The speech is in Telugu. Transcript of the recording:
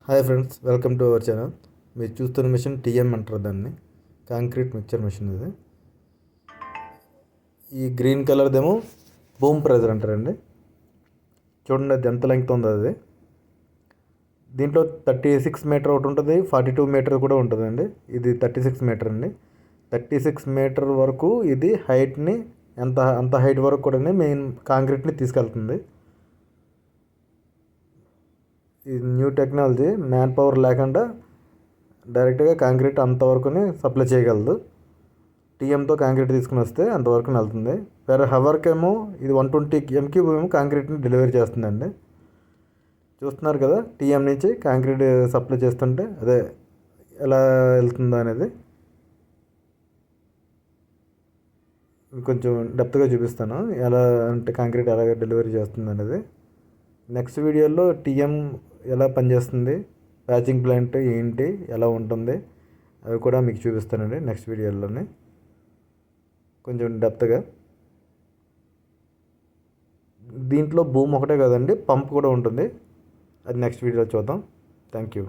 Hi friends, welcome to our channel. మీరు చూస్తున్న మిషన్ టీఎం అంటారు దాన్ని. కాంక్రీట్ మిక్చర్ మిషన్ ఇది. ఈ గ్రీన్ కలర్దేమో బూమ్ ప్రెజర్ అంటారండి. చూడండి అది ఎంత లెంగ్త్ ఉందో అది. దీంట్లో 36 మీటర్ ఒకటి ఉంటుంది, 42 మీటర్ కూడా ఉంటుందండి. ఇది 36 మీటర్ అండి. 36 మీటర్ వరకు ఇది హైట్ని అంత హైట్ వరకు కూడా మెయిన్ కాంక్రీట్ని తీసుకెళ్తుంది. ఇది న్యూ టెక్నాలజీ. మ్యాన్ పవర్ లేకుండా డైరెక్ట్గా కాంక్రీట్ అంతవరకు సప్లై చేయగలదు. టీఎంతో కాంక్రీట్ తీసుకుని వస్తే అంతవరకు వెళ్తుంది. పెర్ హవర్కి ఏమో ఇది 120 m³ ఏమో కాంక్రీట్ని డెలివరీ చేస్తుందండి. చూస్తున్నారు కదా, టీఎం నుంచి కాంక్రీట్ సప్లై చేస్తుంటే అదే ఎలా వెళ్తుందో అనేది కొంచెం డెప్త్గా చూపిస్తాను. ఎలా అంటే కాంక్రీట్ ఎలా డెలివరీ చేస్తుంది అనేది నెక్స్ట్ వీడియోలో. టీఎం ఎలా పనిచేస్తుంది, ప్యాచింగ్ ప్లాంట్ ఏంటి, ఎలా ఉంటుంది అవి కూడా మీకు చూపిస్తానండి నెక్స్ట్ వీడియోలోనే కొంచెం డెప్త్గా. దీంట్లో బూమ్ ఒకటే కదండి, పంప్ కూడా ఉంటుంది. అది నెక్స్ట్ వీడియోలో చూద్దాం. Thank you.